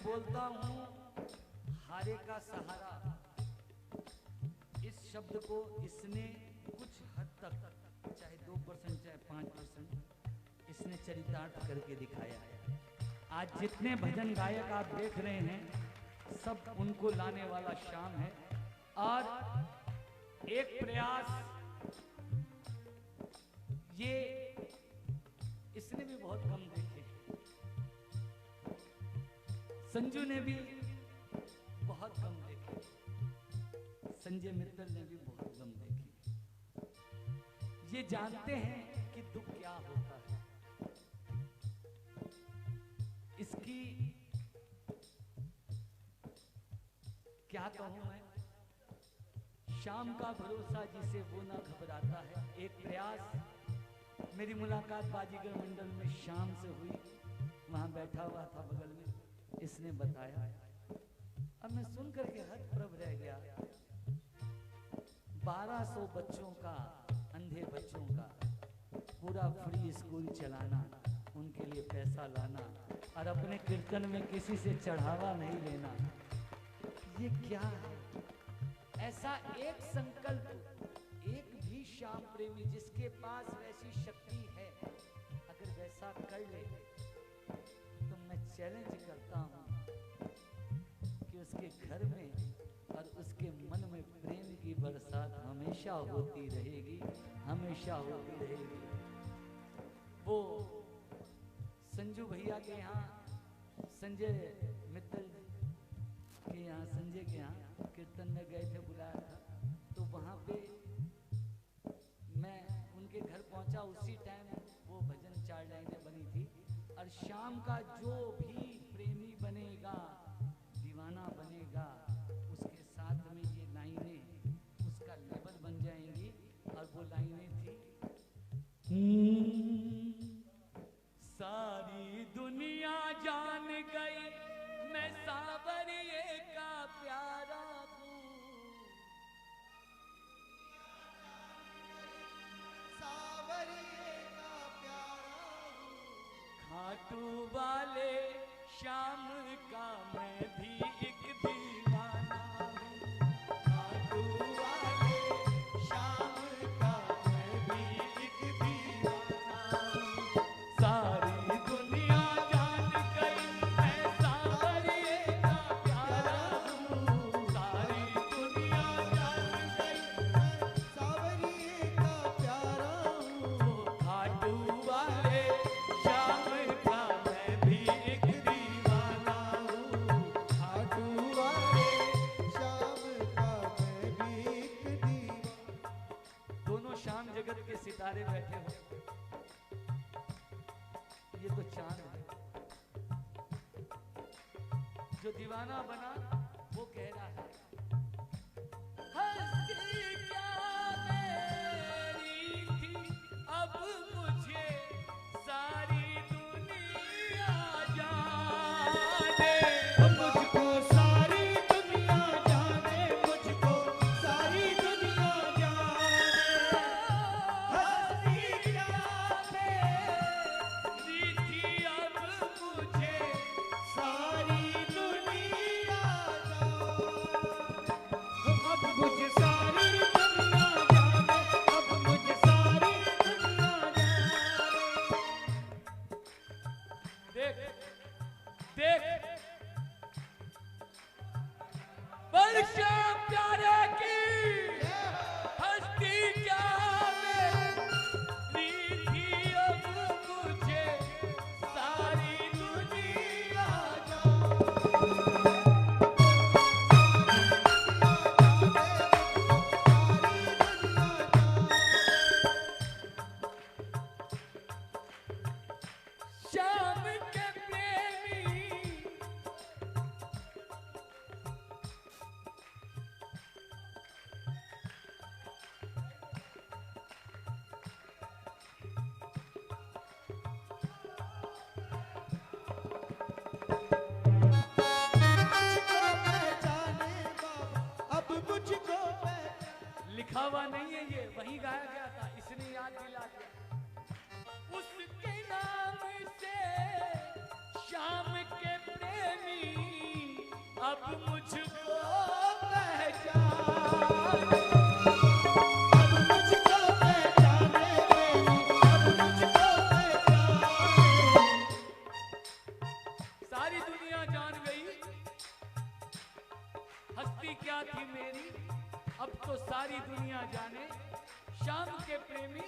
बोलता हूं हारे का सहारा। इस शब्द को इसने कुछ हद तक, चाहे 2% चाहे 5%, इसने चरितार्थ करके दिखाया है। आज जितने भजन गायक आप देख रहे हैं सब उनको लाने वाला श्याम है। और एक प्रयास ये इसने भी बहुत कम देखे, संजू ने भी बहुत कम देखे, संजय मित्तल ने भी बहुत कम देखे। ये जानते हैं कि दुख क्या होता है। इसकी क्या कहूं मैं, शाम का भरोसा जिसे वो ना घबराता है। एक प्रयास, मेरी मुलाकात बाजीगर मंडल में शाम से हुई, वहां बैठा हुआ था बगल में, इसने बताया। अब मैं सुन करके हतप्रभ रह गया। 1200 बच्चों का, अंधे बच्चों का पूरा फ्री स्कूल चलाना, उनके लिए पैसा लाना और अपने कीर्तन में किसी से चढ़ावा नहीं लेना, ये क्या है? ऐसा एक संकल्प, एक भी श्याम प्रेमी जिसके पास वैसी शक्ति है, अगर वैसा कर ले तो मैं चैलेंज करता हूं कि उसके घर में और उसके मन में प्रेम की बरसात हमेशा होती रहेगी, हमेशा होती रहेगी। वो संजू भैया के यहाँ, संजय मित्तल के यहाँ, संजय के यहाँ कीर्तन में गए थे, बुलाया था, तो वहाँ पे मैं उनके घर पहुँचा। उसी टाइम वो भजन 4 लाइनें बनी थी। और शाम का जो भी प्रेमी बनेगा, दीवाना बनेगा, उसके साथ में ये लाइनें उसका लेवल बन जाएंगी। और वो लाइनें थी, सारी दुनिया जान गई मैं सांवरिये का प्यारा हूँ, सांवरिये का प्यारा हूँ, खाटू वाले श्याम का मैं भी एक दीवाना हूँ, खाटू वाले श्याम का मैं भी एक दीवाना हूँ। सारी दुनिया जान गई मैं सांवरिये का प्यारा हूँ, सारी दुनिया जान गई मैं सांवरिये का प्यारा हूँ, खाटू वाले श्याम का मैं भी एक दीवाना हूँ, खाटू वाले श्याम का मैं भी एक दीवाना। दोनों शाम जगत के सितारे बैठे हो, ये तो चांद है। जो दीवाना बना वो कह रहा है, हस्ती क्या मेरी थी अब मुझे सारी दुनिया जाने, मुझको सारी दुनिया जाने, मुझको सारी दुनिया जाने। हस्ती क्या मेरी थी अब मुझे सारी दुनिया जाने। अब मुझे सारी दुनिया जाने, अब मुझे सारी दुनिया जाने। देख देख वर्षा प्यारे की हस्ती क्या मेरी थी अब मुझे सारी दुनिया श्याम के प्रेमी अब मुझको पहचान, अब मुझको पहचाने प्रेमी, अब मुझको पहचाने। सारी दुनिया जान गई हस्ती क्या थी मेरी, अब तो सारी दुनिया जाने शाम के प्रेमी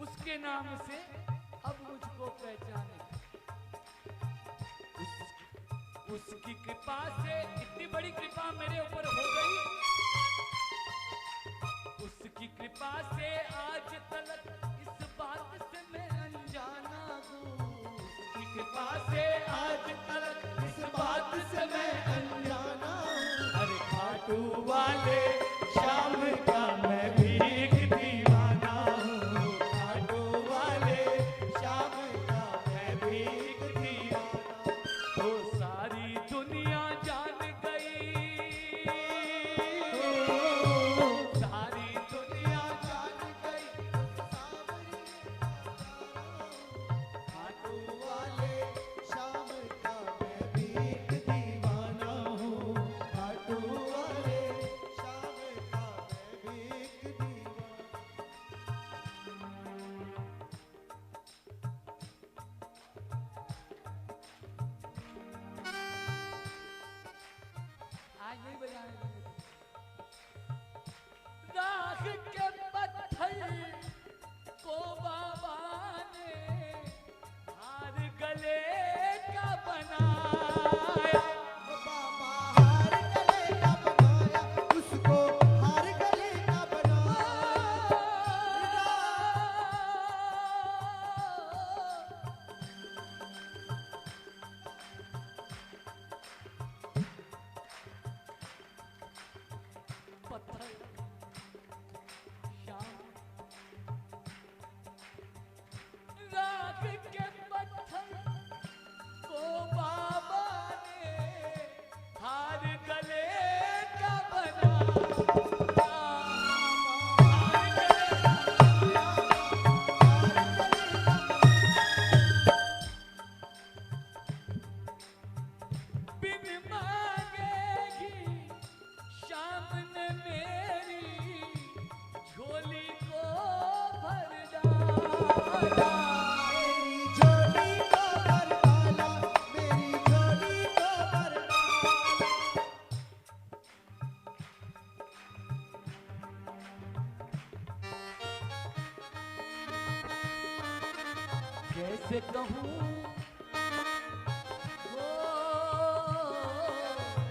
उसके नाम से अब मुझको पहचाने। उसकी कृपा से इतनी बड़ी कृपा मेरे ऊपर हो गई, उसकी कृपा से आज तक इस बात से मैं अनजाना हूँ, उसकी कृपा से आज तक इस बात से मैं अनजाना हूँ। अरे खाटू वाले शाम का मैं भी एक दीवाना हूँ, खाटू वाले शाम का मैं भी एक दीवाना हूँ। ओ सारी दुनिया जान गई, सारी दुनिया जान गई, खाटू वाले शाम का मैं भी एक दीवाना हूँ, खाटू वाले शाम का मैं भी एक आज नहीं बजाने देंगे। राख के पत्थर को बाबा ने हार गले का बनाया, बाबा हार गले का बनाया, उसको हार गले का पत्थर शाम, राख के पत्थर को बाबा ने हार गले का बनाया, हार गले बिन मांगेगी शाम ने मेरी झोली को भर डाला, मेरी झोली को भर डाला, मेरी झोली को भर डाला। कैसे कहूँ ओ,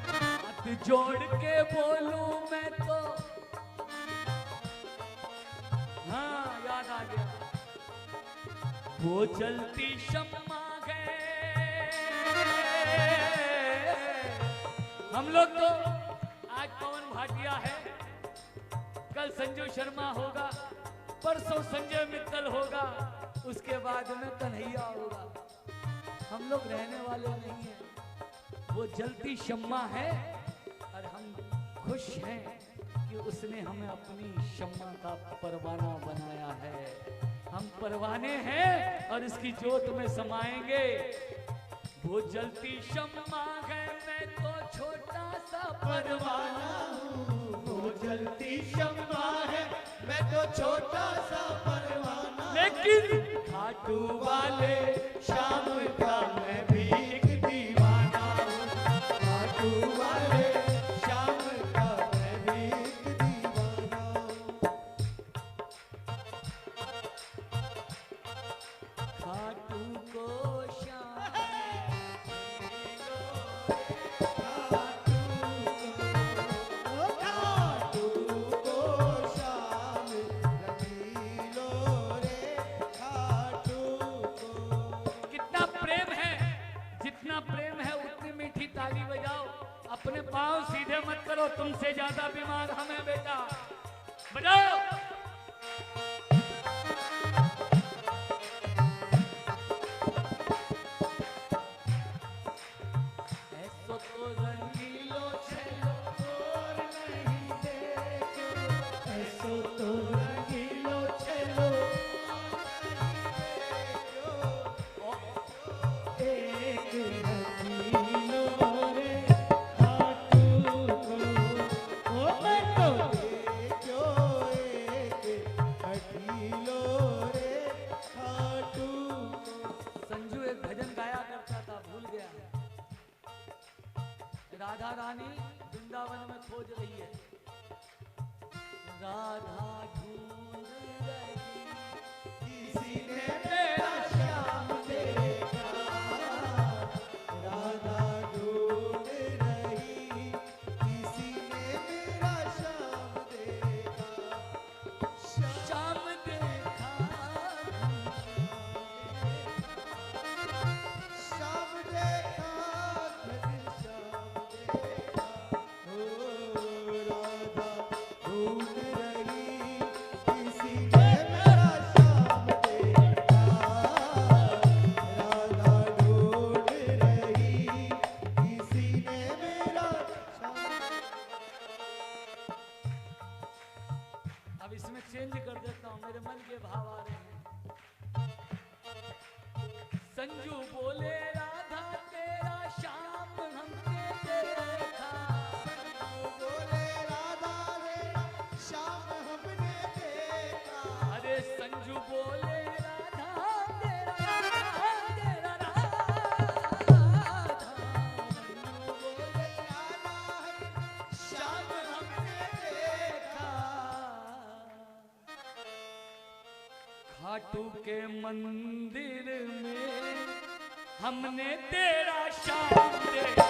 हाथ जोड़ के बोलूं मैं तो, हाँ याद आ गया, वो चलती शम्मा है। हम लोग तो आज पवन भाटिया है, कल संजू शर्मा होगा, परसों संजय मित्तल होगा, उसके बाद में कन्हैया होगा। हम लोग रहने वाले नहीं हैं, वो जलती शम्मा है और हम खुश हैं कि उसने हमें अपनी शम्मा का परवाना बनाया है। हम परवाने हैं और इसकी जोत में समाएंगे। वो जलती शम्मा है, मैं तो छोटा सा परवाना हूँ, वो जलती शम्मा है, मैं तो छोटा सा परवाना, लेकिन खाटू वाले शाम का मैं भी एक दीवाना हूँ, खाटू वाले शाम का मैं भी एक दीवाना हूँ। खाटू को शाम खाटू को शाम रंगीलो रे, खाटू को। कितना प्रेम है, जितना प्रेम है उतनी मीठी ताली बजाओ। अपने पांव सीधे मत करो, तुमसे ज्यादा बीमार हमें बेटा, बजाओ। ऐसो तो रंगीलो छेलो और नहीं देखो, ऐसो तो रंगीलो छेलो एक रंगीलो रे, खाटू राधा रानी वृंदावन में खोज रही है, राधा ढूंढ रही किसी ने मेरा श्याम देखा, राधा ढूंढ रही किसी ने मेरा श्याम देखा, श्याम देखा, श्याम देखा, घनश्याम देखा, ओ राधा ढूंढ रही किसी ने मेरा श्याम देखा, राधा ढूंढ रही किसी ने मेरा श्याम। अब इसमें चेंज कर देता हूं, मेरे मन के भाव आ रहे हैं। संजू बोले राधा तेरा श्याम हमने देखा, बोले राधा रे श्याम हमने देखा, अरे संजू बोले राधा तेरा राधा, संजू बोले राधा श्याम हमने देखा, खाटू के मंदिर में हमने तेरा श्याम देखा,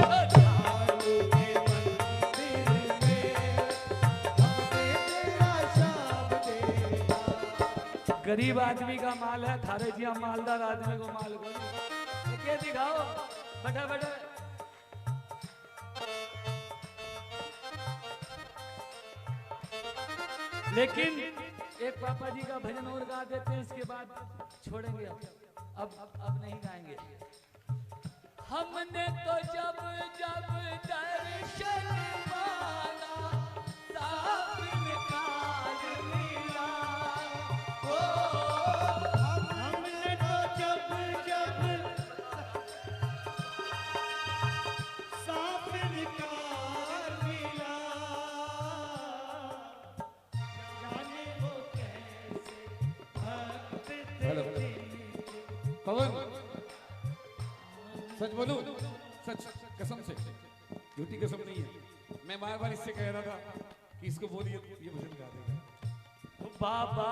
कालू के मंदिर में हमने तेरा श्याम देखा। गरीब आदमी का माल है, थारे जिया मालदार आदमी को माल को क्या दिखाओ, बैठा बैठा। लेकिन एक पापा जी का भजन और गा देते हैं, इसके बाद छोड़ेंगे। अब नहीं गाएंगे। हमने तो जब जब दर्शन मांगा साफ निकाल लिया, ओ हमने तो जब जब साफ निकाल लिया, जाने वो कैसे भक्त थे। पवन सच बोलूं, सच कसम से, झूठी कसम नहीं है। मैं बार बार इससे कह रहा था कि इसको बोलिए, ये भजन गा देगा। बाबा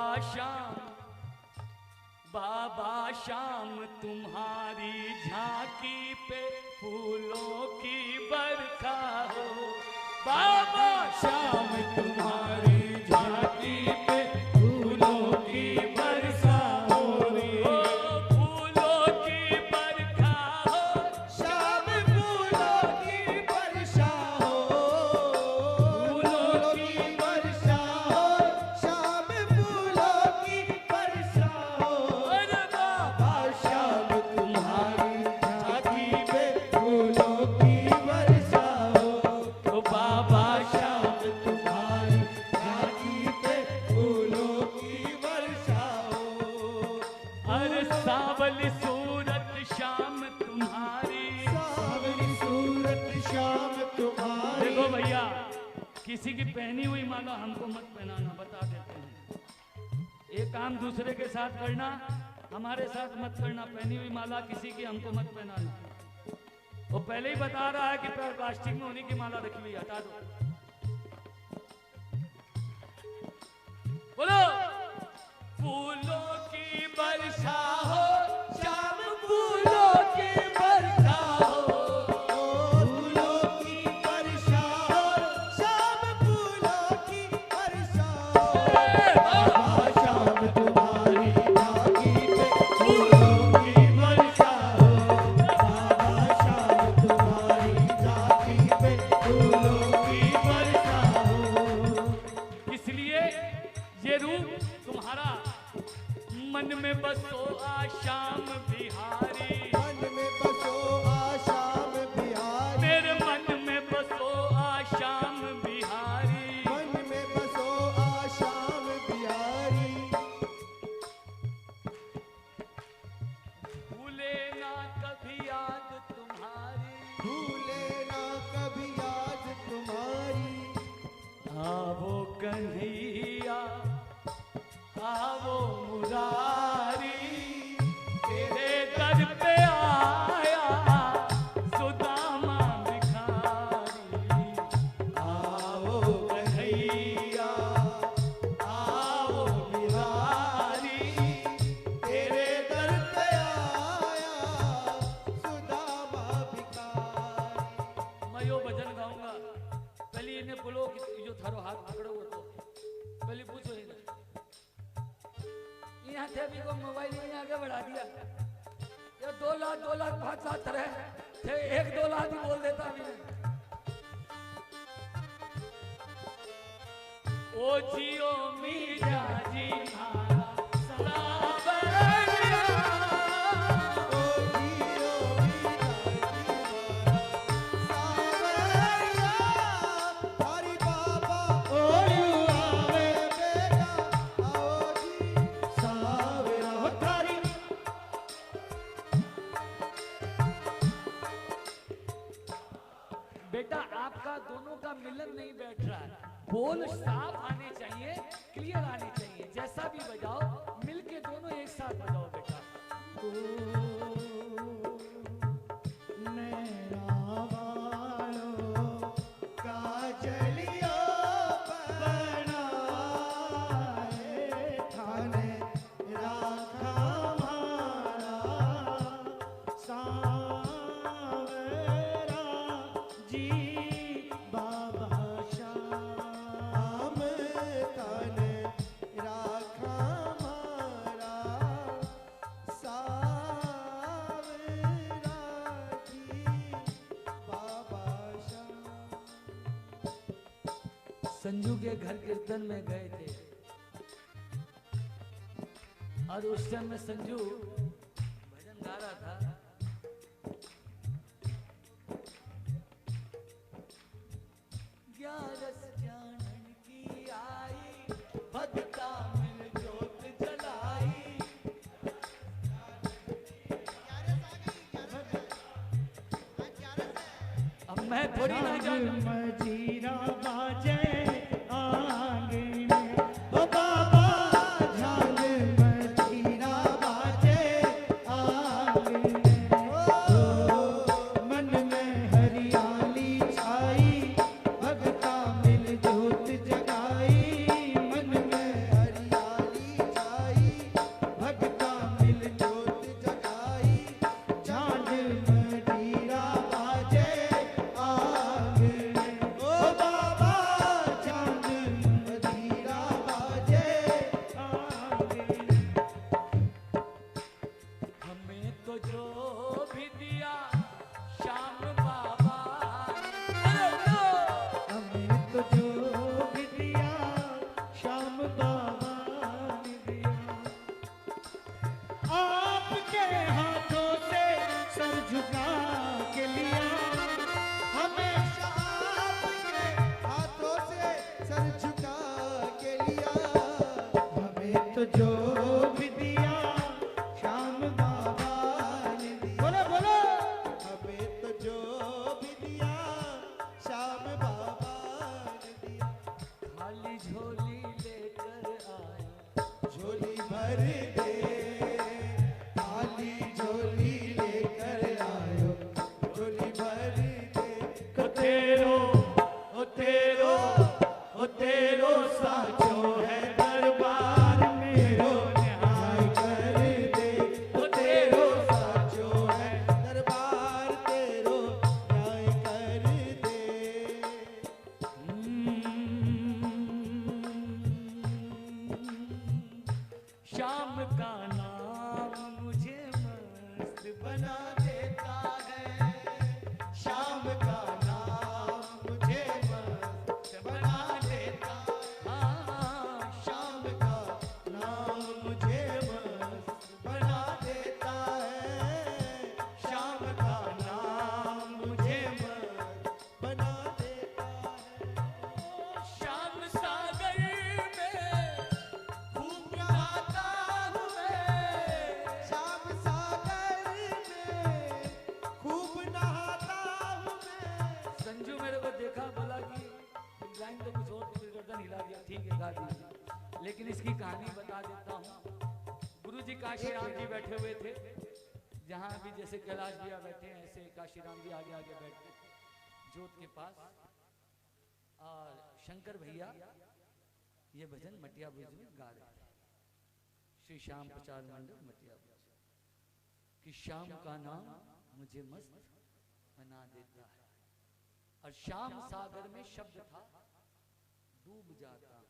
शाम तुम्हारी झांकी पे फूलों की बरखा हो, बाबा शाम तुम्हारी झांकी पे फूलों की बरखा हो, फूलों की बरखा हो, शाम फूलों की वर्षा हो, फूलों की वर्षा हो, शाम फूलों की वर्षा हो, अरे बाबा शाम तुम्हारी झांकी पे फूलों की वर्षा हो, तो बाबा शाम तुम्हारी झांकी पे फूलों की वर्षा हो, अरे सावली सूरत शाम तुम्हारी। सावरी सूरत शाम तुम्हारी। देखो भैया, किसी की पहनी हुई माला हमको मत पहनाना, बता देते हैं। एक काम दूसरे के साथ करना, हमारे साथ मत करना। पहनी हुई माला किसी की हमको मत पहनाना। वो पहले ही बता रहा है कि प्लास्टिक में होने की माला रखी हुई, हटा दो। बोलो, फूलों की वर्षा हो, शाम फूलों की वर्षा हो, फूलों की वर्षा हो, शाम फूलों की वर्षा हो, बाबा शाम तुम्हारी झांकी पे फूलों की वर्षा हो, बाबा शाम तुम्हारी झांकी पे फूलों की वर्षा हो। इसलिए ये रूप तुम्हारा मन में बसो आशाम बिहारी, मन में बसो आशाम बिहारी, मेरे मन में बसो आशाम बिहारी। मन में बसो आशाम बिहारी, भूले ना कभी याद तुम्हारी, भूले ना कभी याद तुम्हारी, आवो कन्हैया आवो मुरारी, तेरे दर पे आया सुदामा पांच सात तरह थे, एक दो लाख ही बोल देता भी नहीं। ओ जियो मीरा जी मारा सावरिया, ओ जियो मीरा जी मारा सावरिया, हरि बाबा ओयू आवे बेटा, आओ जी सावरा थारी। बेटा आपका दोनों का मिलन नहीं बैठ रहा है, बोल साफ आने चाहिए, क्लियर आने चाहिए, जैसा भी बजाओ मिलके दोनों एक साथ बजाओ बेटा। नैना वालों काजलियो बनाए थाने राखा मारा सावरा जी बाबा श्याम थाने राखा मारा सावरा जी बाबा श्याम। संजू के घर कीर्तन में गए थे और उस टाइम में संजू भजन गा रहा था। ग्यारस जानन की आई भक्ता मिल जोत जलाई, अब मैं थोड़ी ना जानू। मजीरा बाजे आंगन में, ओ बाबा झाल मजीरा बाजे आंगन में, ओ मन में हरियाली छाई भगता मिल जोत जगाई, मन में हरियाली छाई भगता मिल जोत जगाई, झाल मजीरा बाजे आंगन में, ओ बाबा झाल मजीरा बाजे आंगन में। हमें तो जो भी दिया श्याम बाबा ने, हमें तो जो भी दिया श्याम बाबा ने दिया, आपके हाथों से सर झुका के लिया, हमेशा आपके हाथों से सर झुका के लिया, हमें तो जो भी दिया श्याम बाबा ने दिया। बोलो बोलो, हमें तो जो भी दिया श्याम बाबा ने दिया, खाली झोली लेकर आए, झोली भर दे, खाली झोली लेकर आयो, झोली भर दे, ओ तेरो साचो है दरबार मेरो न्याय कर दे, ओ तेरो साचो है दरबार तेरो न्याय कर दे। श्याम का नाम मुझे मस्त बना देता है, श्याम का नाम मुझे मस्त बना देता, हाँ, श्याम का नाम मुझे मस्त बना देता है, श्याम का नाम मुझे मस्त बना देता है। श्याम सागर में खूब नहाता हूँ मैं, श्याम सागर में खूब नहाता हूँ मैं। संजू मेरे को देखा, बोला कि लाइन तो कुछ और थी, गर्दन हिला दिया, ठीक है गा दीजिए, लेकिन इसकी कहानी बता देता हूँ। गुरुजी काशीराम जी बैठे हुए थे, जहाँ भी जैसे कैलाश भैया बैठे हैं ऐसे काशीराम जी आगे आगे बैठे जोत के पास, और शंकर भैया ये भजन मटिया बुर्ज में गा रहे थे, श्री श्याम प्रचार मंडल मटिया बुर्ज, कि श्याम का नाम मुझे मस्त बना देता है, और श्याम सागर में शब्द था डूब जाता हूं।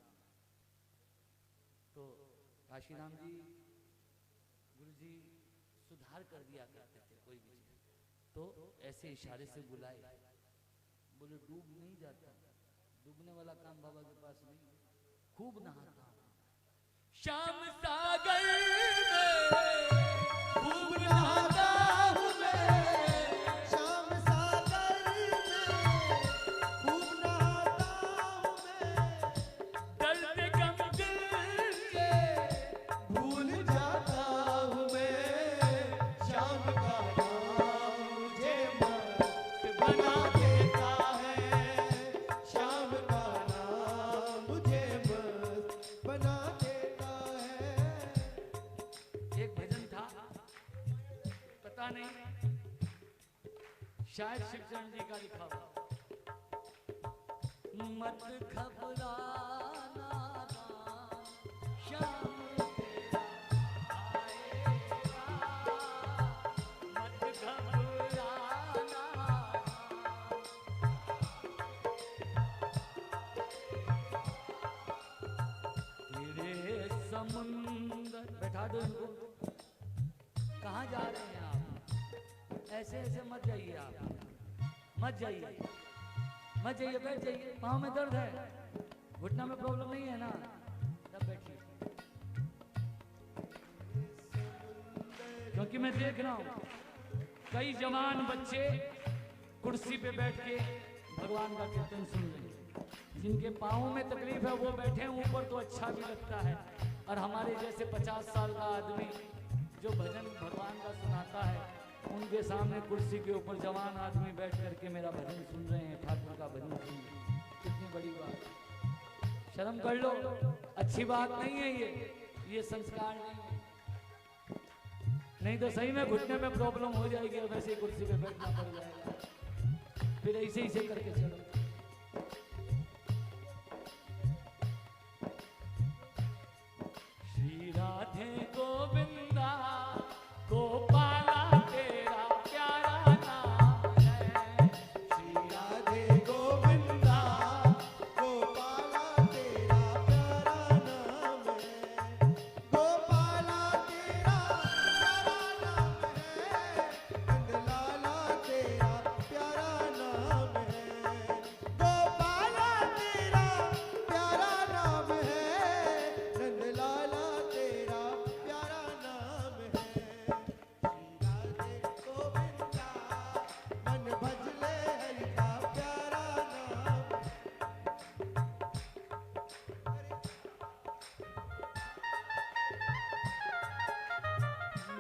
तो काशीराम जी गुरु जी सुधार कर दिया करते थे कोई भी चीज, तो ऐसे इशारे से बुलाए, बोले डूब नहीं जाता, डूबने वाला काम बाबा के पास नहीं, खूब नहाता हूं। श्याम सागर में खूब नहाता हूँ मैं, श्याम सागर में खूब नहाता हूँ मैं, दर्द गम दिल के भूल जाता हूँ मैं, श्याम का नाम मुझे मस्त बना देता है, श्याम का नाम मुझे मस्त बना देता है। एक भजन था, पता नहीं शायद शिवचरण जी का लिखा हुआ। मत घबराना राम, श्याम तेरा आएगा, मत घबराना तेरे समुंदर। बैठा दो इनको। कहाँ जा रहे हैं आप? ऐसे ऐसे मत जाइए आप, मत जाइए, मत जाइए, बैठ जाइए। पाँव में दर्द है, घुटना में प्रॉब्लम नहीं है ना, तब बैठिए। क्योंकि मैं देख रहा हूँ कई जवान बच्चे कुर्सी पे बैठ के भगवान का कीर्तन सुन रहे हैं। जिनके पाँव में तकलीफ है वो बैठे हैं ऊपर, तो अच्छा भी लगता है। और हमारे जैसे 50 साल का आदमी जो भजन भगवान का सुनाता है, उनके सामने कुर्सी के ऊपर जवान आदमी बैठ करके मेरा भजन सुन रहे हैं, ठाकुर का भजन सुन रहे हैं। कितनी बड़ी बात, शर्म कर लो। अच्छी बात नहीं है ये संस्कार नहीं है। नहीं तो सही में घुटने में प्रॉब्लम हो जाएगी और वैसे ही कुर्सी पे बैठना पड़ जाएगा। फिर ऐसे ही करके चलो। श्री राधे गोविंदा गोपाला तेरा प्यारा नाम है। श्री राधे गोविंदा गोपाला तेरा प्यारा नाम है, गोपाला तेरा प्यारा नाम है, नंदलाला तेरा प्यारा नाम है, गोपाला तेरा प्यारा नाम है, नंदलाला तेरा प्यारा नाम है। श्री राधे गोविंदा मन भजले हरि का प्यारा नाम।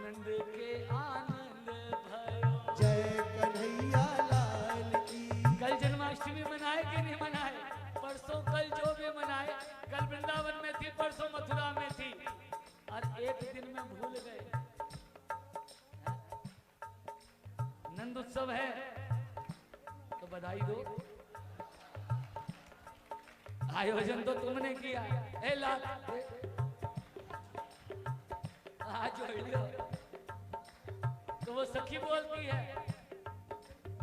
नंद के आनंद भयो। जय कन्हैया लाल की। कल जन्माष्टमी मनाए कि नहीं मनाए? परसों कल जो भी मनाए, कल वृंदावन में थी, परसों मथुरा में थी, और एक दिन में भूल गए। नंद उत्सव है तो बधाई दो। आयोजन तो तुमने किया। ए लाल आज जोड़ लो। तो वो सखी बोलती है,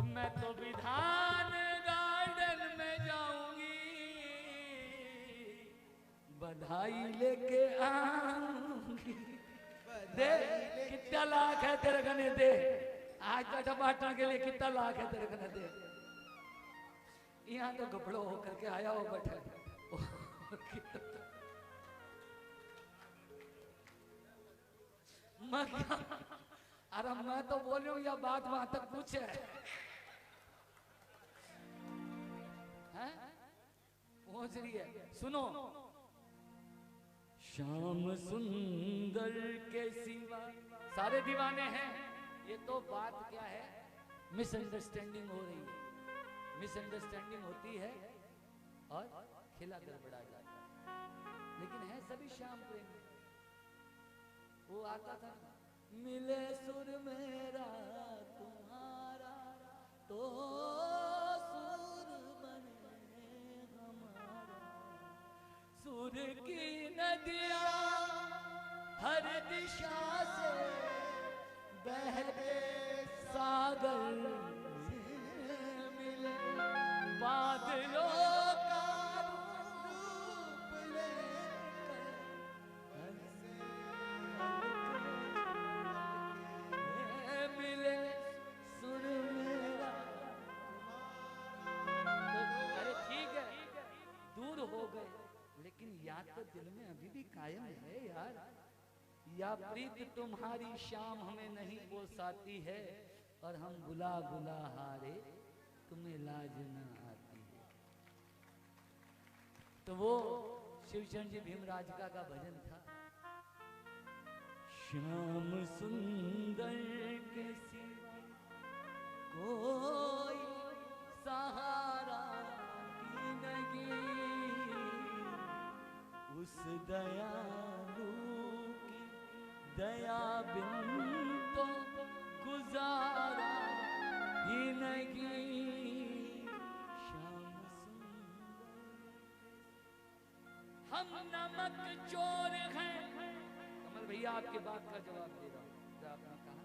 मैं तो विधान गार्डन में जाऊंगी, बधाई लेके आऊंगी। दे कितना लाख है तेरे कने, दे आज बैठा बांटने के लिए कितना लाख है तेरे कने, दे। यहाँ तो घपड़ो होकर के आया हो बैठा। मैं क्या, अरे मैं तो बोल रही हूँ या बात वहां तक पूछे हैं? पहुंच रही है। सुनो, श्याम सुंदर के सिवा सारे दीवाने हैं। ये तो बात क्या है, मिसअंडरस्टैंडिंग हो रही है। मिसअंडरस्टैंडिंग होती है और खिला गड़बड़ा जाता है, लेकिन है सभी श्याम प्रेमी। वो आता था, मिले सुर मेरा तुम्हारा तो सुर बने हमारा, सुर की नदियाँ हर दिशा से बहते सागर मिले, बादलों का रूप लेकर हंसे मिले, सुर याद तो दिल में अभी भी कायम है यार। या प्रीत तुम्हारी शाम हमें नहीं पोसाती है, और हम बुला बुला हारे तुम्हें लाज न आती है। तो वो शिवचंद्र जी भीमराजिका का भजन था। श्याम सुंदर के सिवा कोई सहारा की नहीं, उस दयालु की दया बिन तो गुजारा ही नहीं। श्याम सुंदर हम नमक चोर हैं। कमल भैया आपकी बात का जवाब दे रहा हूं, जो आपने कहा।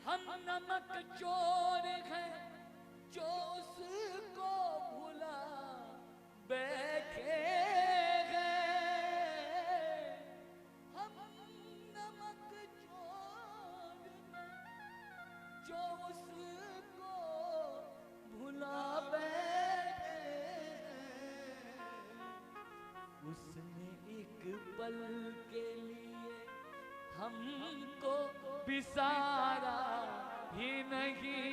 हम नमक चोर हैं जो उसको भुला बैठे हैं। हम नमक चोर हैं जो उसको भुला बैठे हैं। उसने एक पल के लिए हमको बिसारा ही नहीं।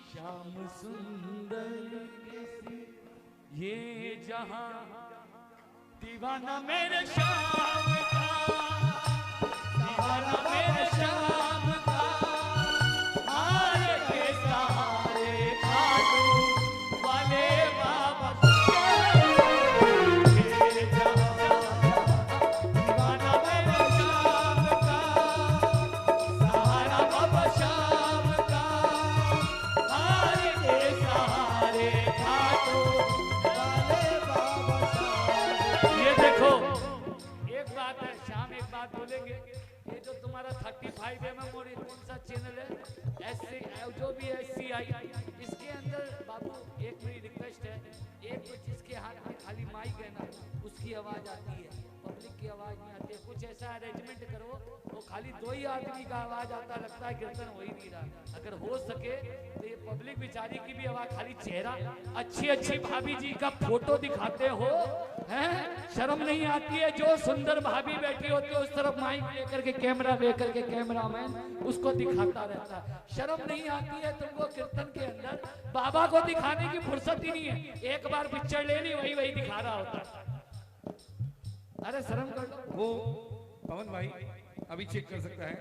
श्याम सुंदर कैसी ये जहां दीवाना मेरे श्याम का, दीवाना मेरे श्याम का, हारे के सहारे खाटू वाले बाबा। ये जहां दीवाना मेरे श्याम का, सहारा बाबा श्याम का, हारे के सहारे खाटू वाले बाबा श्याम। ये देखो एक बात है श्याम, एक बात बोलेंगे, ये जो तुम्हारा 35 mm कौन सा चैनल है, ऐसे जो भी है SCI, इसके अंदर बाबू एक मेरी रिक्वेस्ट है, एक तो जिसके हाथ में खाली माइक है ना, उसकी आवाज आती है, पब्लिक की आवाज नहीं आती है। कुछ ऐसा अरेंजमेंट करो वो खाली 2 ही आदमी का आवाज आता, लगता है कीर्तन हो ही नहीं रहा। अगर हो सके तो ये पब्लिक बेचारी की भी आवाज, खाली चेहरा, अच्छी अच्छी भाभी जी का फोटो दिखाते हो हैं, शर्म नहीं आती है? जो सुंदर भाभी बैठी होती है उस तरफ माइक लेकर के, कैमरा लेकर के, कैमरामैन उसको दिखाता रहता है। शर्म नहीं आती है तुमको कीर्तन के अंदर? बाबा को दिखाने की फुर्सत ही नहीं है, एक बार पिक्चर ले ली वही वही दिखा रहा होता। अरे शर्म कर लो। वो पवन भाई अभी चेक कर सकता है,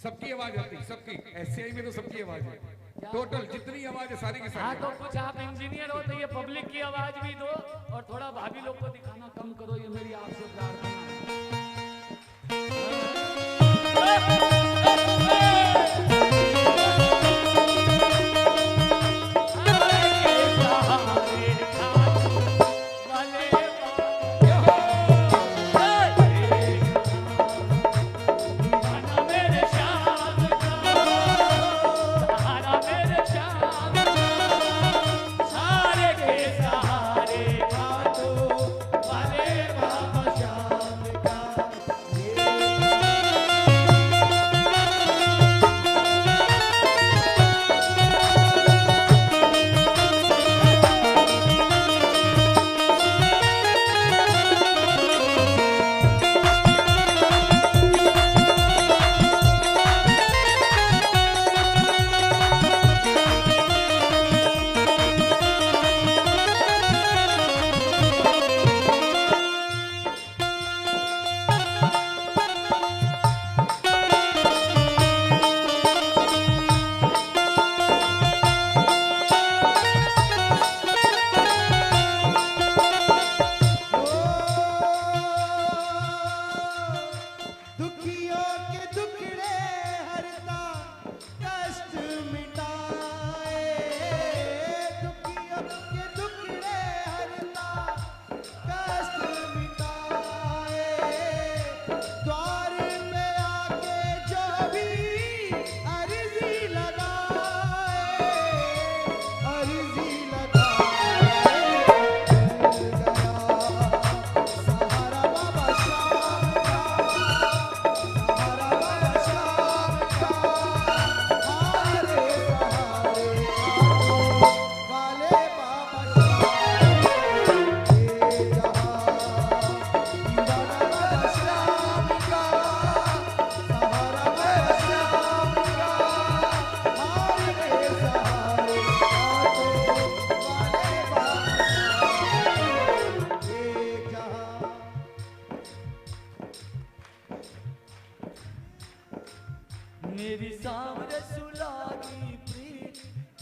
सबकी आवाज आती है, सबकी। SCI में तो सबकी आवाज है, टोटल जितनी आवाज है सारी की हाँ सारी। तो कुछ आप इंजीनियर हो तो ये पब्लिक की आवाज भी दो, और थोड़ा भाभी लोग को दिखाना कम करो, ये मेरी आपसे प्रार्थना है।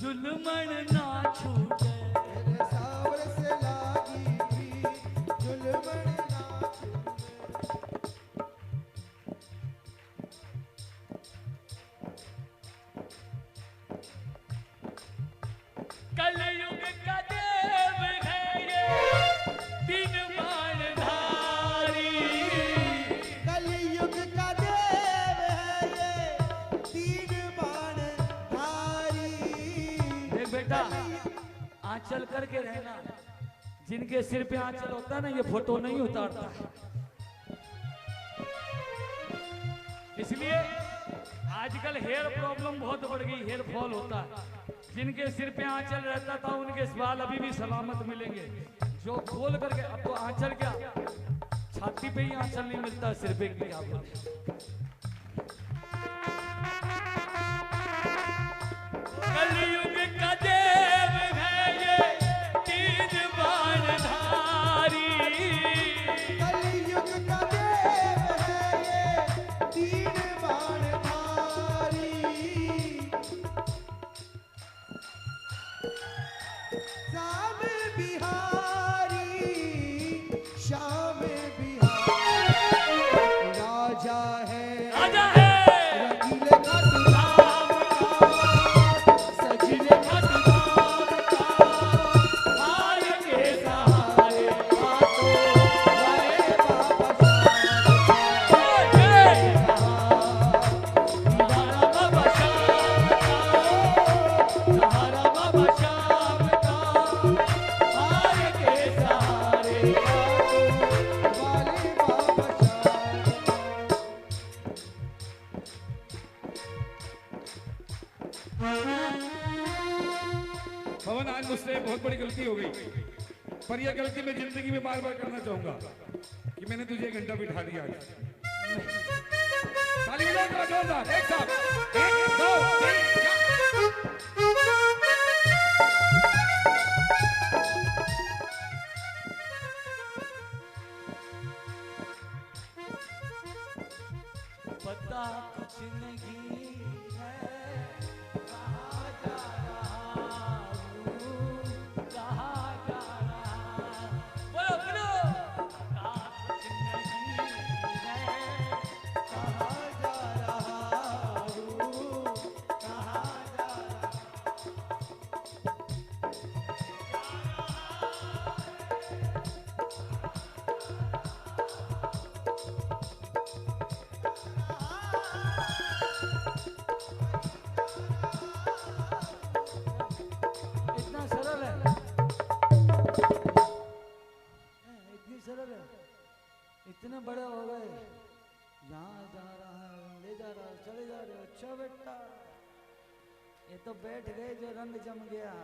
जुल्मन ना छूटे। तेरे सावर से लागी प्रीत जुल्मन ना कलयुग का देव है ये दिन बाणधारी। कलयुग का देव है ये तीन बाण धारी। देख बेटा, आंचल करके रहना। जिनके सिर पे आंचल होता है ना, ये फोटो नहीं उतारता है। इसलिए आजकल हेयर प्रॉब्लम बहुत बढ़ गई, हेयर फॉल होता है। जिनके सिर पे आंचल रहता था उनके बाल अभी भी सलामत मिलेंगे। जो खोल करके, अब तो आंचल क्या, छाती पे ही आंचल नहीं मिलता, सिर पे क्या बोले। कलयुग का देव है ये तीन बाणधारी। कलयुग का देव है ये तीन बाण धारी। श्याम बिहारी श्याम बिहारी राजा है राजा है रंगीले घाट धाम का सजीले घाट धाम का हार के सहारे हाथों वाले बाबा हमारा बाबा श्याम का, सहारा बाबा श्याम का हार के सहारे हाथों वाले बाबा श्याम पवन, आज मुझसे बहुत बड़ी गलती हो गई, पर यह गलती मैं जिंदगी में बार बार करना चाहूंगा कि मैंने तुझे 1 घंटा बिठा दिया आज। ताली बजाओ जरा जोरदार, एक साथ, 1 2 3 पता कुछ नहीं है, कहाँ जा रहा हूँ, कहाँ जा रहा। बोलो बोलो। पता कुछ नहीं है, कहाँ जा रहा हूँ कहाँ जा रहा इतना सरल है, इतनी सरल है। इतने बड़े हो गए, यहाँ जा रहा है, ले जा रहा है, चले जा रहे हो। अच्छा बेटा, ये तो बैठ गए जो रंग जम गया,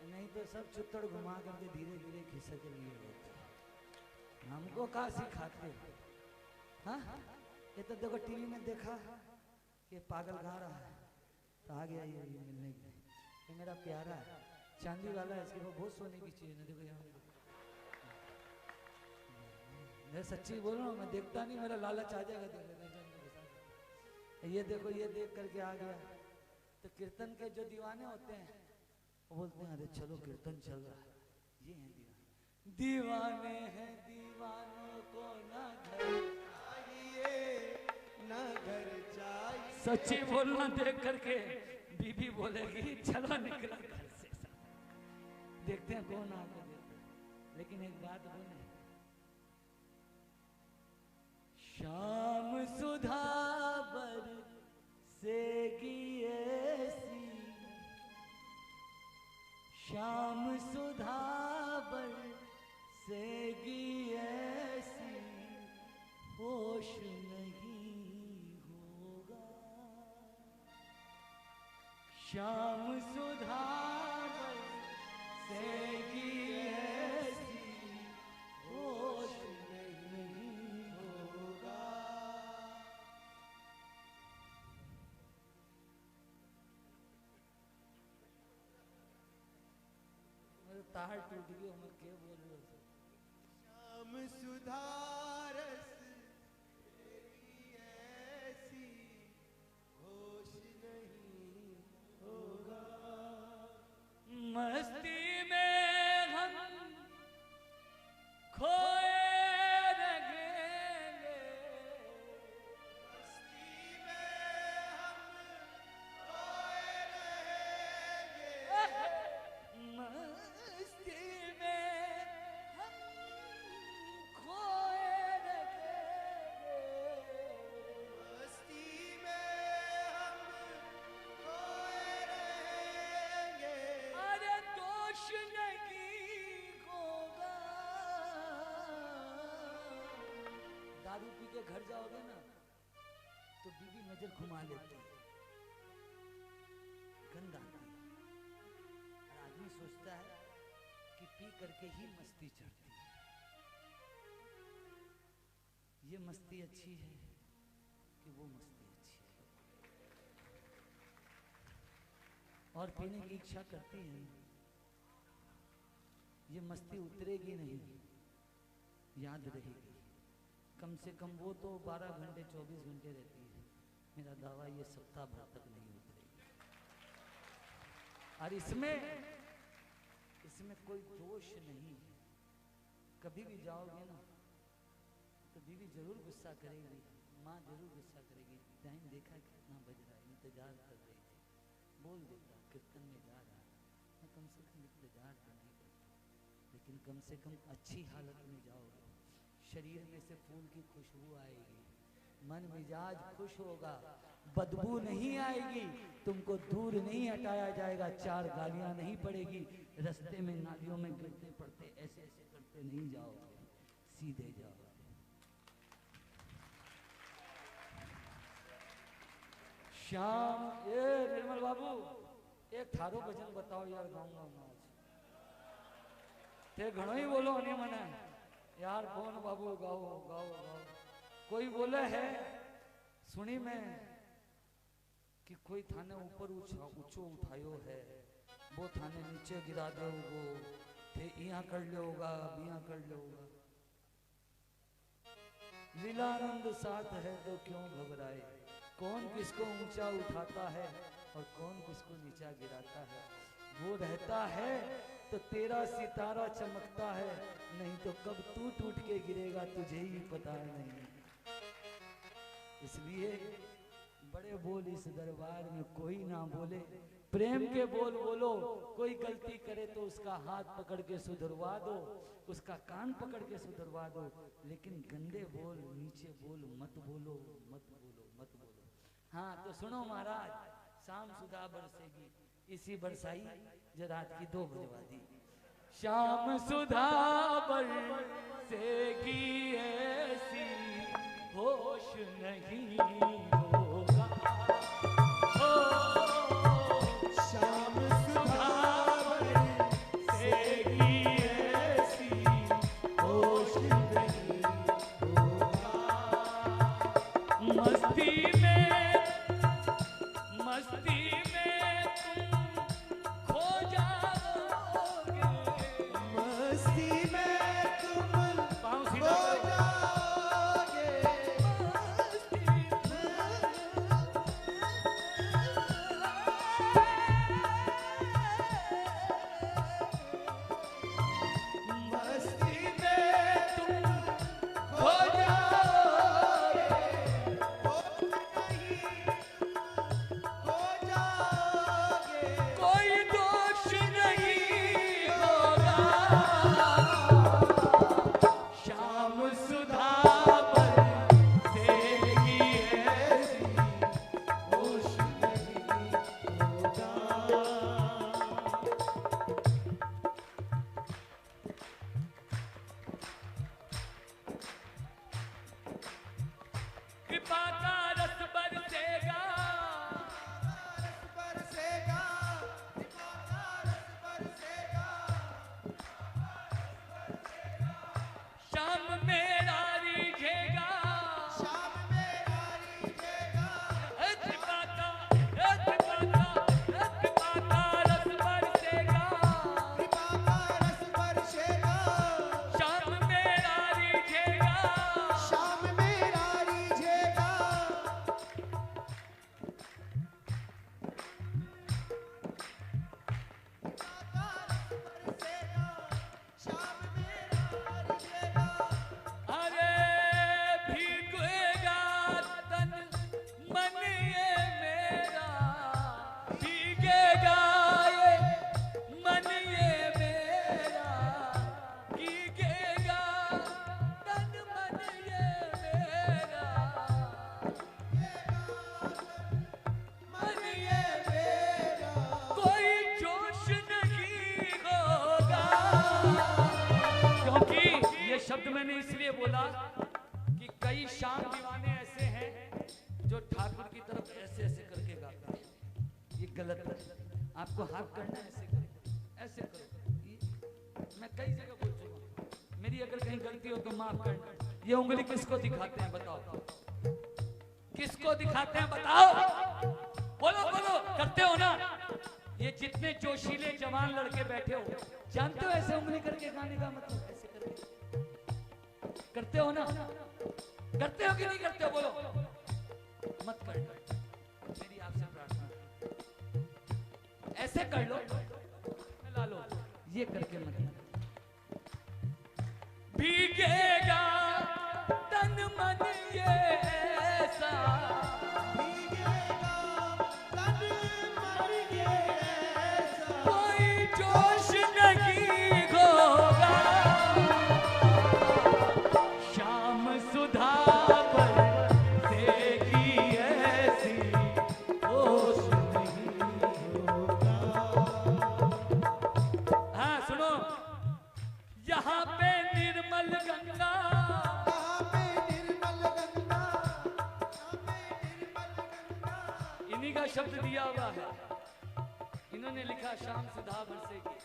नहीं तो सब चुत्तड़ घुमा करके धीरे धीरे खिसक लिए होते। हमको कहाँ सिखाते। हाँ, ये तो देखो टीवी में देखा कि पागल गा रहा है, तो आ गया ये मिलने के लिए। ये मेरा प्यारा है, चांदी वाला है, इसके पास बहुत सोने की चीज है। देखो यहाँ मैं सच्ची बोल रहा हूँ, मैं देखता नहीं, मेरा लालच आ जाएगा देखने। ये देखो, ये देख करके आ गया। तो कीर्तन के जो दीवाने होते हैं वो बोलते हैं, अरे चलो कीर्तन चल रहा है। ये हैं दीवाने, दीवाने हैं, दीवानों को ना घर चाहिए न घर चाहिए। सच्ची बोलना देख करके बीबी बोलेगी चलो निकलो घर से। देखते हैं कौन आगे देता है। लेकिन एक बात बोले, शाम सुधा बरसेगी ऐसी, शाम सुधा बरसेगी ऐसी, होश नहीं होगा। शाम सुधा बरसेगी ऐसी, होश नहीं होगा। मेरे तार टूट गई, मैं क्या बोल रहा हूँ। श्याम सुधारस तेरी ऐसी होश नहीं होगा। दारू पी के घर जाओगे ना तो बीवी नजर घुमा लेती है, गंदा आती है। और आदमी सोचता है कि पी करके ही मस्ती चढ़ती है। ये मस्ती अच्छी है कि वो मस्ती अच्छी है? और पीने की इच्छा करती है, ये मस्ती उतरेगी नहीं, याद रहेगी। कम से कम वो तो 12 घंटे 24 घंटे रहती है, मेरा दावा ये सप्ताह भर तक नहीं उतरेगी। और इसमें कोई दोष नहीं है। कभी भी जाओगे ना तो बीवी जरूर गुस्सा करेगी, माँ जरूर गुस्सा करेगी। टाइम देखा कितना बज रहा है, इंतजार कर रही थी, बोल देता कीर्तन में जा रहा है, मैं कम से कम इंतजार तो नहीं करता। लेकिन कम से कम अच्छी हालत में जाओगे, शरीर में से फूल की खुशबू आएगी, मन मिजाज खुश होगा, बदबू नहीं आएगी, तुमको दूर नहीं हटाया जाएगा, 4 गालियां नहीं पड़ेगी, रास्ते में नालियों में गिरते पड़ते ऐसे ऐसे करते नहीं जाओगे, सीधे जाओगे। श्याम, ये निर्मल बाबू एक थारो भजन बताओ यार, गाऊंगा मैं आज। ते घणो ही बोलो नहीं मने यार, कौन बाबू गाओ गाओ गाओ। कोई बोले है सुनी में कि कोई थाने ऊपर ऊंचो उठायो है, वो थाने नीचे गिरा दोगो, थे यहाँ कर लोगा यहाँ कर लोगा। लीलानंद साथ है तो क्यों घबराए, कौन किसको ऊंचा उठाता है और कौन किसको नीचा गिराता है। वो रहता है तो तेरा सितारा चमकता है, नहीं तो कब तू टूट के गिरेगा तुझे ही पता नहीं। इसलिए बड़े बोल इस दरबार में कोई ना बोले, प्रेम के बोल बोलो। कोई गलती करे तो उसका हाथ पकड़ के सुधरवा दो, उसका कान पकड़ के सुधरवा दो, लेकिन गंदे बोल नीचे बोल मत बोलो, मत बोलो, मत बोलो। हाँ तो सुनो महाराज, शाम सुधा बरसेगी, इसी बरसाई जो रात की 2 बजवा दी। शाम सुधा बरसेगी ऐसी होश नहीं होगा, ओ शाम सुधा बरसेगी ऐसी होश नहीं होगा। मस्ती में तुम खो जाओगे, मस्ती में तुम पाँव खो सीधा करो। जाओगे। मस्ती में तुम खो जाओगे, होश नहीं खो जाओगे। कोई दोष नहीं होगा। शाम सुधा बरसेगी ऐसी होश नहीं होगा। कृपा का रस बरसेगा, बरसेगा, रस बरसेगा। शाम मेरा रिझेगा, शाम मेरा रिझेगा, कृपा का रस बरसेगा। कृपा का रस बरसेगा। शाम मेरा रिझेगा, शाम मेरा रिझेगा। बरसेगा, शाम मेरा रिझेगा। अरे भीगेगा तन मन ये मेरा, भीगेगा ये मन ये मेरा, भीगेगा तन मन ये मेरा, मन ये मेरा। कोई जोश नहीं होगा। क्योंकि ये शब्द मैंने इसलिए बोला कि कई कई शाम दीवाने ऐसे हैं जो ठाकुर की तरफ ऐसे ऐसे करके गाते हैं, ये गलत है। आपको हाथ करना है, ऐसे करो, ऐसे करो। मैं कई जगह बोल चुका हूं, मेरी अगर कहीं गलती हो तो माफ करना। ये उंगली किसको दिखाते हैं बताओ, किसको दिखाते हैं बताओ, बोलो बोलो, करते हो ना? ये जितने जोशीले जवान लड़के बैठे हो, जानते हो ऐसे उंगली करके गाने का मतलब? ऐसे करके करते हो ना? करते हो कि नहीं करते हो? बोलो, मत करना, मेरी आपसे प्रार्थना। ऐसे कर लो, ला लो, ये करके मत। भीगेगा तन मन ये ऐसा, भीगेगा तन मन ये ऐसा, कोई जोश नहीं होगा, शाम सुधा बरसेगी ऐसी, होश नहीं होगा। हाँ सुनो, यहाँ पे निर्मल गंगा, यहाँ पे निर्मल गंगा, यहाँ पे निर्मल गंगा, इन्हीं का शब्द दिया हुआ है, इन्होंने लिखा शाम सुधा बरसेगी।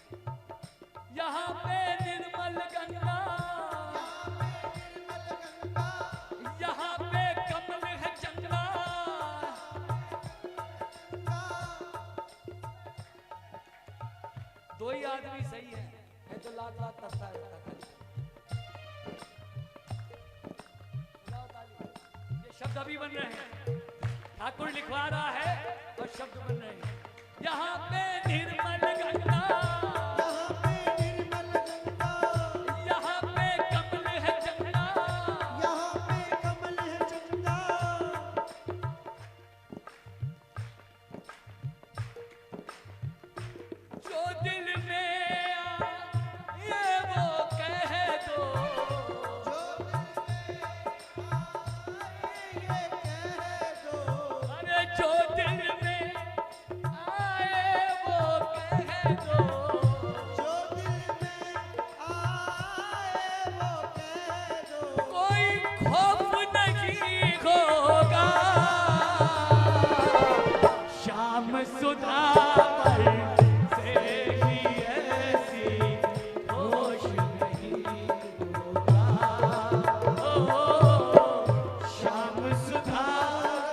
यहाँ पे निर्मल गंगा, यहाँ पे कमल है चंगा, दो ही आदमी सही है, नहीं तो लात लात तत्ता है। ये शब्द अभी बन रहे हैं, ठाकुर लिखवा रहा है और शब्द बन रहे हैं। यहाँ पे निर्मल गंगा, यहाँ पे निर्मल गंगा, यहाँ पे कमल है चंगा, यहाँ पे कमल है चंगा, जो दिल में आए वो कह दो, जो दिल में आए ये कह दो, अरे जो दिल में आए वो कह दो, जो दिल में आए वो कह दो, कोई खौफ नहीं होगा, शाम सुधा बरसेगी ऐसी, होश नहीं होगा, ओ शाम सुधा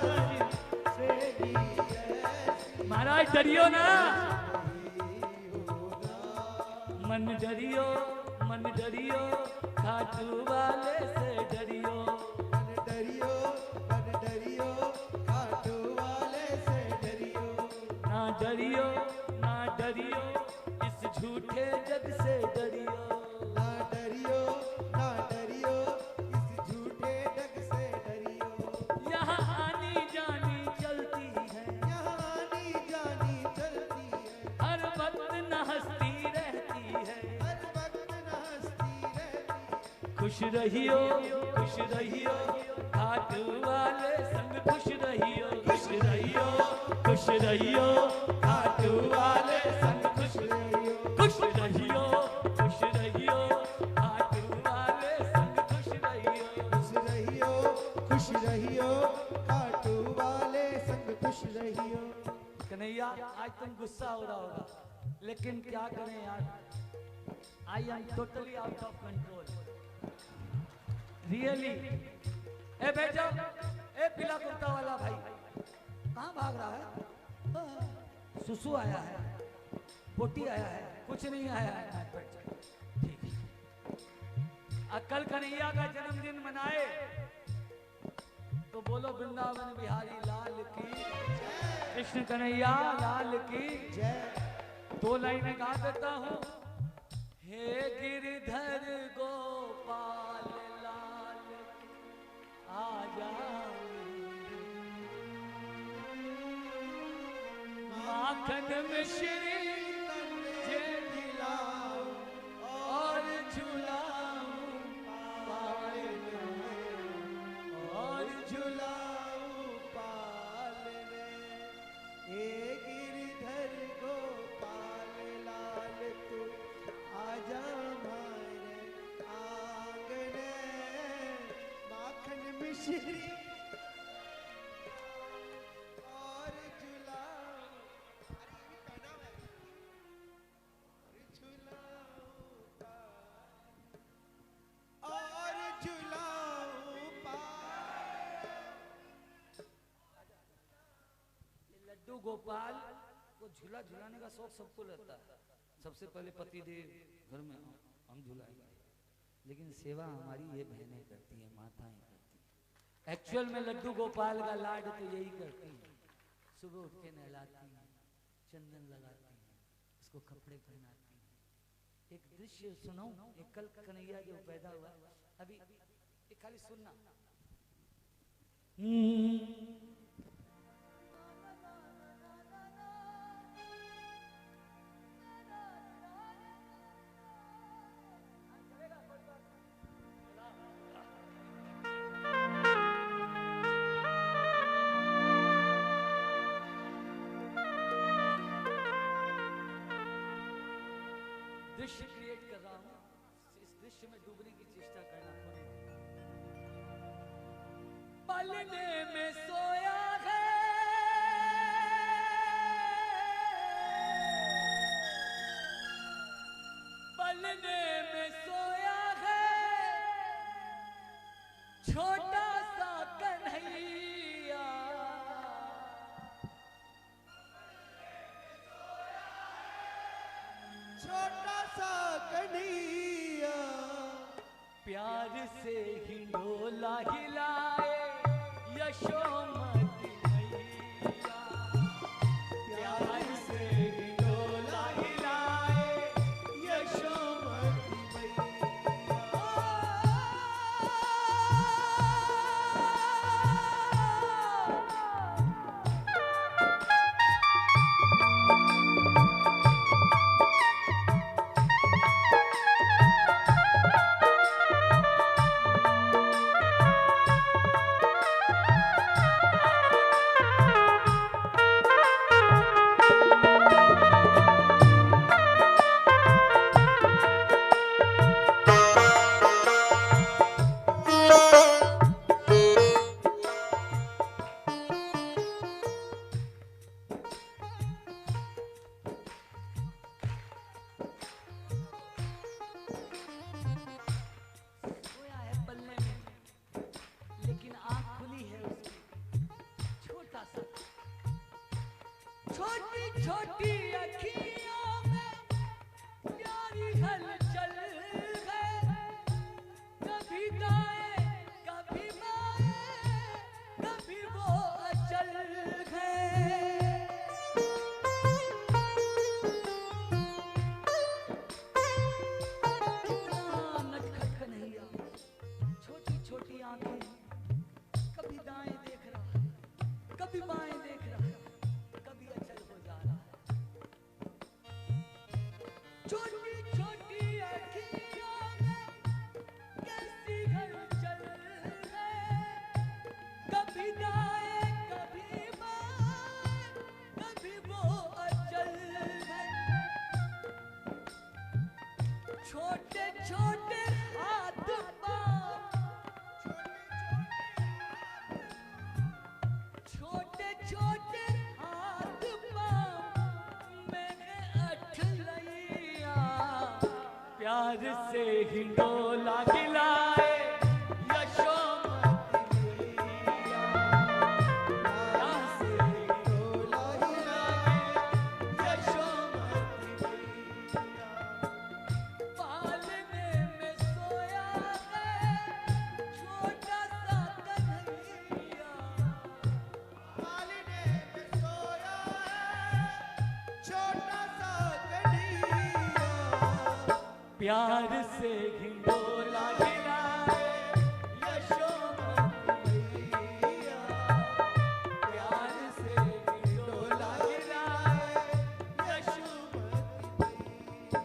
बरसेगी ऐसी। महाराज डरियो ना, मन डरियो, मन डरियो, खाटू वाले से डरियो, मन डरियो, मन डरियो, खाटू वाले से डरियो, ना डरियो, ना डरियो, इस झूठे जग से डरियो, ना डरियो, ना डरियो, इस झूठे जग से डरियो, यहाँ आनी जानी चलती है, यहाँ आनी जानी चलती है, हर वक्त न हंसती रहती है, हर वक्त न हंसती रहती, खुश रहियो, खुश रहियो, खाटू वाले संग खुश रहियो, खुश रहियो, खुश रहियो, खाटू वाले संग खुश रहियो, खुश रहियो, खुश रहियो, खाटू वाले संग खुश रहियो। खुश रहियो, खुश रहियो, खाटू वाले संग खुश रहियो। कन्हैया आज तुम गुस्सा हो रहा होगा, लेकिन क्या करें यार, I am totally out of control, really. ए बैठ जाओ, ए पीला कुर्ता वाला भाई, कहाँ भाग रहा है? सुसु आया है, पोटी आया है, कुछ नहीं आया है। बैठ जाओ, ठीक है। कल कन्हैया का जन्मदिन मनाए तो बोलो वृंदावन बिहारी लाल की, कृष्ण कन्हैया लाल की जय। दो लाइनें गा देता हूँ। हे गिरधर गोपाल लाल आजा, माखन मिश्री जे खिलाऊं और झुलाऊं पाल रे, और झुलाऊं पाल रे, हे गिरधर गोपाल लाल तू आजा हमारे आंगने, माखन गोपाल को झूला झुलाने का शौक सबको रहता है। सबसे पहले पति देव घर में हम झुलाएंगे, लेकिन सेवा हमारी ये बहनें करती हैं, माताएं करती हैं। एक्चुअल में लड्डू गोपाल का लाड तो यही करती हैं, सुबह उठ के नहलाती हैं, चंदन लगाती हैं, उसको कपड़े पहनाती हैं। एक दृश्य सुनाऊं, एक कल कन्हैया जो पैदा हुआ, अभी एक खाली सुनना। दृश्य क्रिएट कर रहा हूं, इस दृश्य में डूबने की चेष्टा करना पड़ेगा। पलने में सोया है पलने में सोया है छोटा सा कन्हैया। छोटा सा कन्हैया प्यार से ही डोला हिलाए यशोमती मैया। प्यार से ही डोला हिलाए यशोमती सोया है पल्ले में, लेकिन आंख खुली है उसकी। छोटा सा, छोटी छोटी अखियों में प्यारी हलचल है। कभी दाएं कभी बाएं, कभी वो अचल है। नटखट कन्हैया, छोटी छोटी आंखें, कभी दाएं देख रहा है, कभी बाएं देख रहा है, कभी अचल हो जा रहा है। छोटी छोटी अखियों में कैसी हलचल है। कभी दाएं कभी बाएं, कभी वो अचल है। छोटे छोटे हाथ पाँव, छोटे छोटे हाथ पाँव मैंने अठलैया। प्यार से ही डोला गिलाए यशोमती मैया। प्यार से ही डोला गिलाए यशोमती मैया। पालने में सोया है छोटा सा कन्हैया। पालने में सोया है छोटा सा कन्हैया। प्यार से ही डोला गिलाए यशोमती मैया। प्यार से ही डोला गिलाए यशोमती मैया।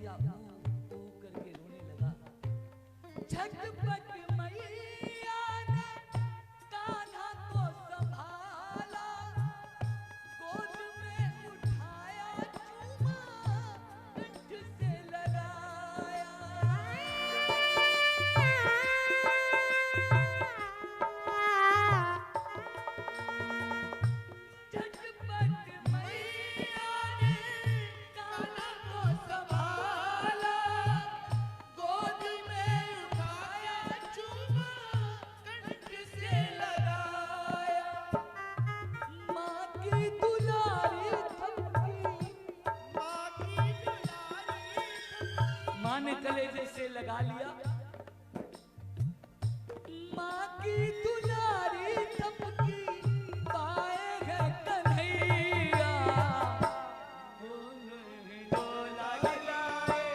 कन्हैया ऊ करके रोने लगा। झटपट मैया ने कान्हा को संभाला, गोद में उठाया, चूमा कंठ से लगाया। झटपट मैया ने कान्हा को संभाला, गोद में उठाया, चूमा कंठ से लगाया। माँ की दुलारी थपकी, माँ की दुलारी थपकी, माँ ने कलेजे से लगा लिया। माँ की दुलारी थपकी, पाए है कन्हैया। डोला गिलाए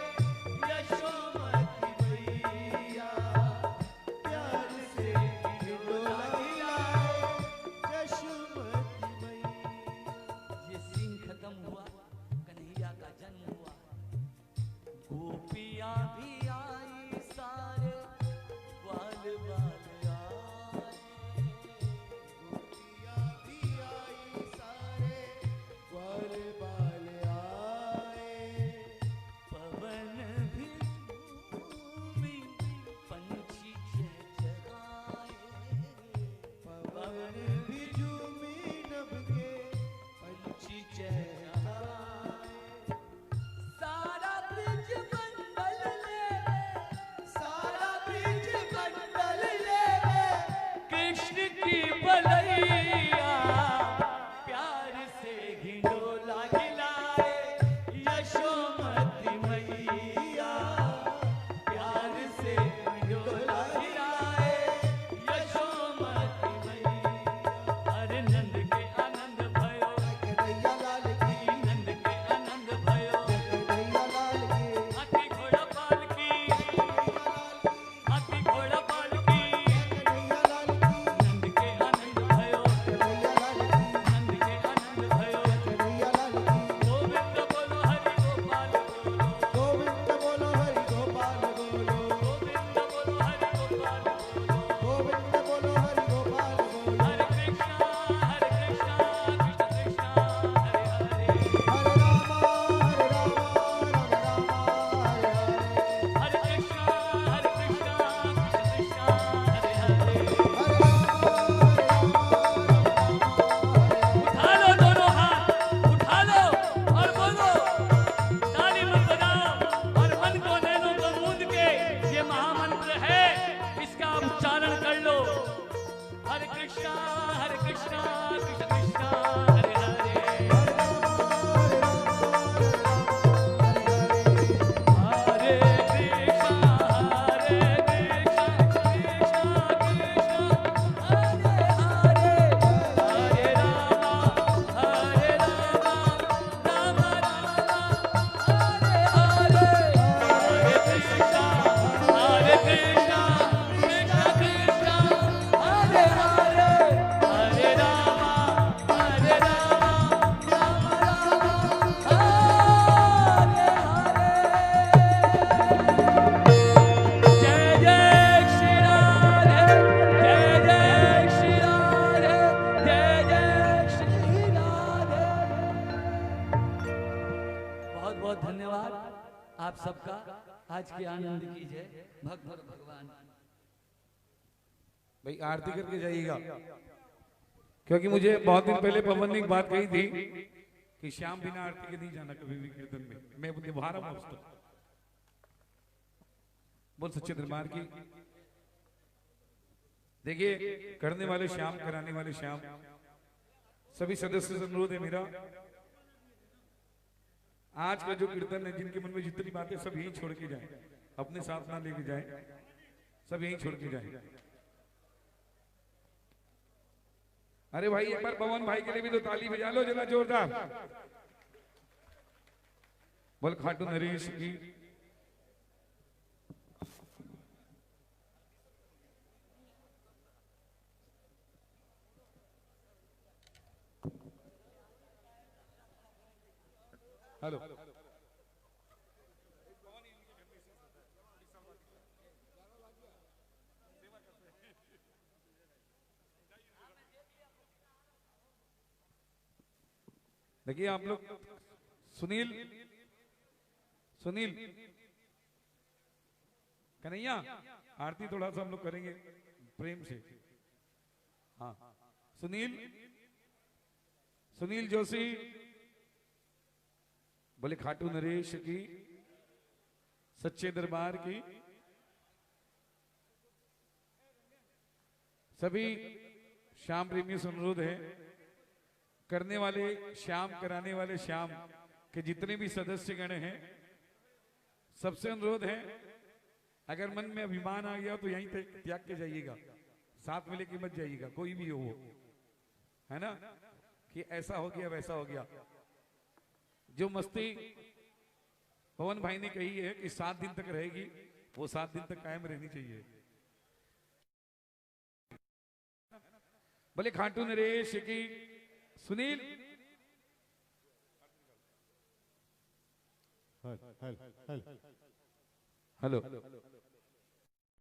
यशोमती मैया, प्यार से डोला हिलाए यशोमती मैया। ये सीन खत्म हुआ, कन्हैया का जन्म हुआ। गोपियां भी आई सारे, ग्वाल बाल आए। गोपियाँ भी आई सारे, ग्वाल बाल आए। पवन भी झूमी, पंछी चहचहाए। पवन भी झूमी नभ के, पंछी चहचहाए। सारा ब्रिज मंडल लेवे, सारा ब्रिज मंडल लेवे, कृष्ण की बलैया। प्यार से घिंडोला गिलाए यशोमती मैया, प्यार से घिंडोला गिलाए यशोमती मैया। अरे नंद के आनंद भयो, कन्हैया लाल की, नंद के आनंद भयो। कन्हैया लाल की, हाथी घोड़ा पालकी, हाथी घोड़ा पालकी। कन्हैया लाल की, नंद के आनंद भयो, कन्हैया लाल की, नंद के आनंद भयो। कन्हैया लाल की। गोविंद बोलो हरि गोपाल बोलो, गोविंद बोलो हरि गोपाल बोलो, गोविंद बोलो हरि गोपाल बोलो। गोविंद बोलो हरि गोपाल बोलो। हरे कृष्णा कृष्ण कृष्णा हरे हरे। हरे रामा राम रामा, हरे हरे। हरे कृष्णा कृष्ण कृष्णा हरे हरे। हरे रामा उठा लो दोनों हाथ, उठा लो और बोलो, ताली मत बजाओ और मन को नैनों को मूंद के ये महामंत्र है, इसका उच्चारण कर लो। हरे कृष्णा कृष्ण कृष्णा हरे हरे। हरे कृष्णा कृष्ण कृष्ण हरे हरे। हरे रामा राम राम हरे हरे। हरे कृष्णा कृष्ण कृष्ण हरे हरे। हरे रामा राम राम हरे हरे। जय जय श्री राधे, जय जय श्री राधे, जय जय श्री राधे। बहुत बहुत धन्यवाद आप सबका। आज के आनंद की जय। भगवान भगवान भाई आरती करके जाइएगा, क्योंकि मुझे बहुत दिन पहले पवन ने एक बात कही थी कि श्याम बिना आरती के नहीं जाना कभी भी कीर्तन में। मैं निभा रहा हूं उसको। बोल सच्चे दरबार की। देखिए, करने वाले श्याम, कराने वाले श्याम। सभी सदस्य से अनुरोध है मेरा, आज का जो कीर्तन है, जिनके मन में जितनी बातें सब यहीं छोड़ के जाएं, अपने साथ ना लेके जाएं, सब यहीं छोड़ के जाएं। अरे भाई, एक बार पवन भाई के लिए भी तो ताली बजा लो जरा जोरदार। बोल खाटू नरेश की। हेलो देखिए आप लोग, सुनील सुनील कन्हैया, आरती थोड़ा सा हम लोग करेंगे प्रेम से। हाँ सुनील, सुनील जोशी बोले खाटू नरेश की सच्चे दरबार की। सभी श्याम प्रेमी से अनुरोध है, करने वाले श्याम, कराने वाले श्याम के जितने भी सदस्य गण हैं, सबसे अनुरोध है, अगर मन में अभिमान आ गया तो यहीं तक त्याग के जाइएगा, साथ में लेके मत जाइएगा, कोई भी हो, है ना, कि ऐसा हो गया वैसा हो गया। जो मस्ती पवन भाई ने कही है कि 7 दिन तक रहेगी, वो 7 दिन तक कायम रहनी चाहिए। बोले खाटू नरेश की। सुनील हल हल हल हेलो